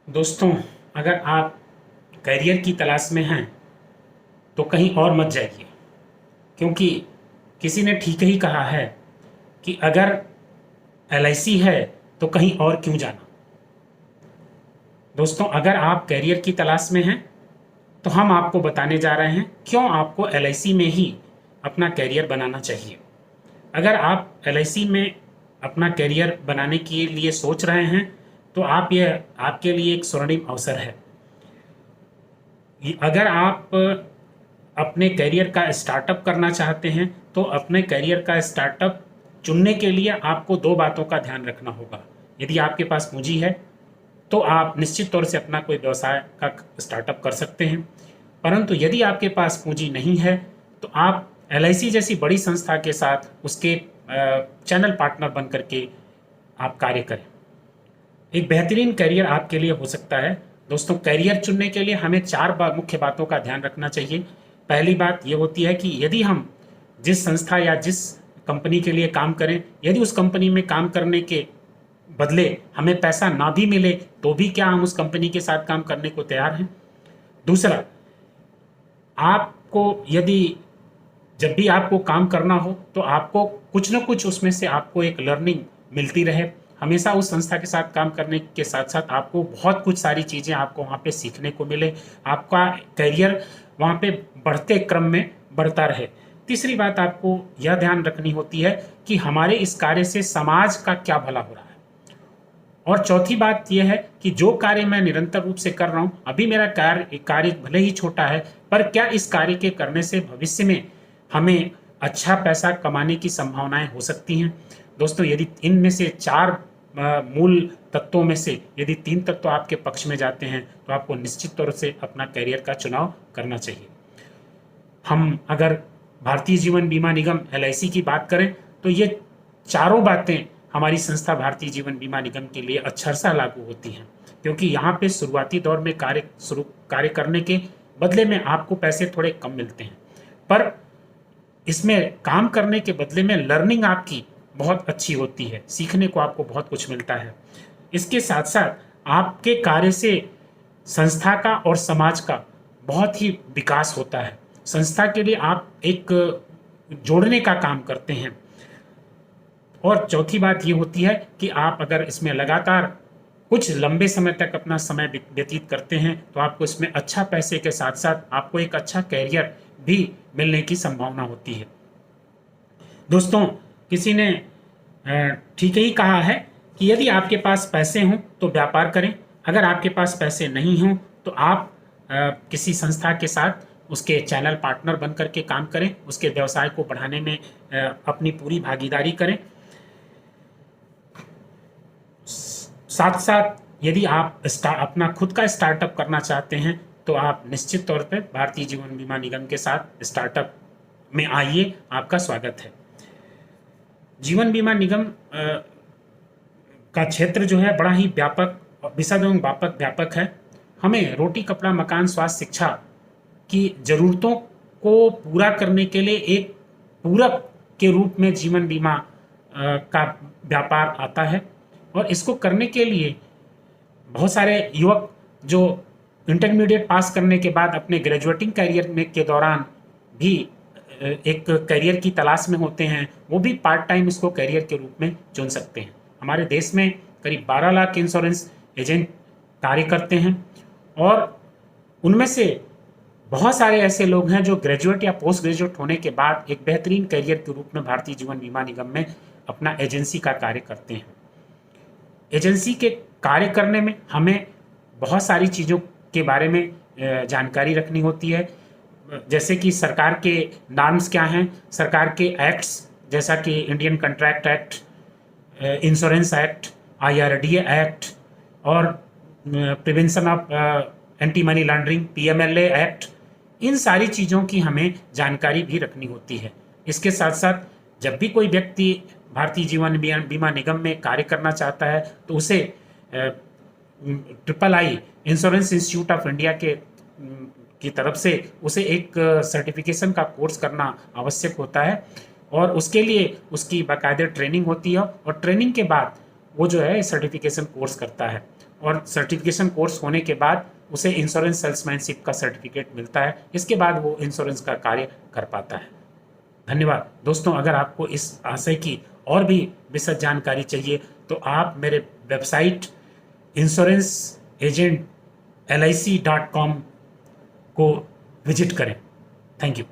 दोस्तों, अगर आप करियर की तलाश में हैं तो कहीं और मत जाइए, क्योंकि किसी ने ठीक ही कहा है कि अगर एलआईसी है तो कहीं और क्यों जाना। दोस्तों, अगर आप करियर की तलाश में हैं तो हम आपको बताने जा रहे हैं क्यों आपको एलआईसी में ही अपना करियर बनाना चाहिए। अगर आप एलआईसी में अपना करियर बनाने के लिए सोच रहे हैं तो आपके लिए एक स्वर्णिम अवसर है। अगर आप अपने करियर का स्टार्टअप करना चाहते हैं तो अपने करियर का स्टार्टअप चुनने के लिए आपको दो बातों का ध्यान रखना होगा। यदि आपके पास पूंजी है तो आप निश्चित तौर से अपना कोई व्यवसाय का स्टार्टअप कर सकते हैं, परंतु यदि आपके पास पूंजी नहीं है तो आप एलआईसी जैसी बड़ी संस्था के साथ उसके चैनल पार्टनर बन करके आप कार्य करें। एक बेहतरीन करियर आपके लिए हो सकता है। दोस्तों, करियर चुनने के लिए हमें मुख्य बातों का ध्यान रखना चाहिए। पहली बात ये होती है कि यदि हम जिस संस्था या जिस कंपनी के लिए काम करें, यदि उस कंपनी में काम करने के बदले हमें पैसा ना भी मिले तो भी क्या हम उस कंपनी के साथ काम करने को तैयार हैं। दूसरा, आपको यदि जब भी आपको काम करना हो तो आपको कुछ ना कुछ उसमें से आपको एक लर्निंग मिलती रहे। हमेशा उस संस्था के साथ काम करने के साथ साथ आपको बहुत कुछ सारी चीज़ें आपको वहाँ पे सीखने को मिले, आपका करियर वहाँ पे बढ़ते क्रम में बढ़ता रहे। तीसरी बात आपको यह ध्यान रखनी होती है कि हमारे इस कार्य से समाज का क्या भला हो रहा है। और चौथी बात यह है कि जो कार्य मैं निरंतर रूप से कर रहा हूँ, अभी मेरा कार्य भले ही छोटा है, पर क्या इस कार्य के करने से भविष्य में हमें अच्छा पैसा कमाने की संभावनाएं हो सकती हैं। दोस्तों, यदि इनमें से चार मूल तत्वों में से यदि तीन तत्व आपके पक्ष में जाते हैं तो आपको निश्चित तौर से अपना करियर का चुनाव करना चाहिए। हम अगर भारतीय जीवन बीमा निगम एलआईसी की बात करें तो ये चारों बातें हमारी संस्था भारतीय जीवन बीमा निगम के लिए अक्षरशः लागू होती हैं, क्योंकि यहाँ पे शुरुआती दौर में कार्य करने के बदले में आपको पैसे थोड़े कम मिलते हैं, पर इसमें काम करने के बदले में लर्निंग आपकी बहुत अच्छी होती है, सीखने को आपको बहुत कुछ मिलता है। इसके साथ साथ आपके कार्य से संस्था का और समाज का बहुत ही विकास होता है। संस्था के लिए आप एक जोड़ने का काम करते हैं। और चौथी बात ये होती है कि आप अगर इसमें लगातार कुछ लंबे समय तक अपना समय व्यतीत करते हैं तो आपको इसमें अच्छा पैसे के साथ साथ आपको एक अच्छा कैरियर भी मिलने की संभावना होती है। दोस्तों, किसी ने ठीक ही कहा है कि यदि आपके पास पैसे हों तो व्यापार करें, अगर आपके पास पैसे नहीं हों तो आप किसी संस्था के साथ उसके चैनल पार्टनर बन करके काम करें, उसके व्यवसाय को बढ़ाने में अपनी पूरी भागीदारी करें। साथ साथ यदि आप अपना खुद का स्टार्टअप करना चाहते हैं तो आप निश्चित तौर पर भारतीय जीवन बीमा निगम के साथ स्टार्टअप में आइए, आपका स्वागत है। जीवन बीमा निगम का क्षेत्र जो है बड़ा ही व्यापक विशद एवं व्यापक है। हमें रोटी कपड़ा मकान स्वास्थ्य शिक्षा की ज़रूरतों को पूरा करने के लिए एक पूरक के रूप में जीवन बीमा का व्यापार आता है, और इसको करने के लिए बहुत सारे युवक जो इंटरमीडिएट पास करने के बाद अपने ग्रेजुएटिंग करियर में के दौरान भी एक करियर की तलाश में होते हैं, वो भी पार्ट टाइम इसको करियर के रूप में चुन सकते हैं। हमारे देश में करीब 12 लाख इंश्योरेंस एजेंट कार्य करते हैं, और उनमें से बहुत सारे ऐसे लोग हैं जो ग्रेजुएट या पोस्ट ग्रेजुएट होने के बाद एक बेहतरीन करियर के रूप में भारतीय जीवन बीमा निगम में अपना एजेंसी का कार्य करते हैं। एजेंसी के कार्य करने में हमें बहुत सारी चीज़ों के बारे में जानकारी रखनी होती है, जैसे कि सरकार के नॉर्म्स क्या हैं, सरकार के एक्ट्स जैसा कि Indian contract act, insurance act, IRDA act और prevention of anti money laundering PMLA act, इन सारी चीज़ों की हमें जानकारी भी रखनी होती है। इसके साथ साथ जब भी कोई व्यक्ति भारतीय जीवन बीमा निगम में कार्य करना चाहता है तो उसे III insurance institute of India की तरफ से उसे एक सर्टिफिकेशन का कोर्स करना आवश्यक होता है, और उसके लिए उसकी बाकायदे ट्रेनिंग होती है, और ट्रेनिंग के बाद वो जो है सर्टिफिकेशन कोर्स करता है। और सर्टिफिकेशन कोर्स होने के बाद उसे इंश्योरेंस सेल्समैनशिप का सर्टिफिकेट मिलता है। इसके बाद वो इंश्योरेंस का कार्य कर पाता है। धन्यवाद दोस्तों। अगर आपको इस आशय की और भी विशद जानकारी चाहिए तो आप मेरे वेबसाइट insuranceagentlic.com को विजिट करें। Thank you.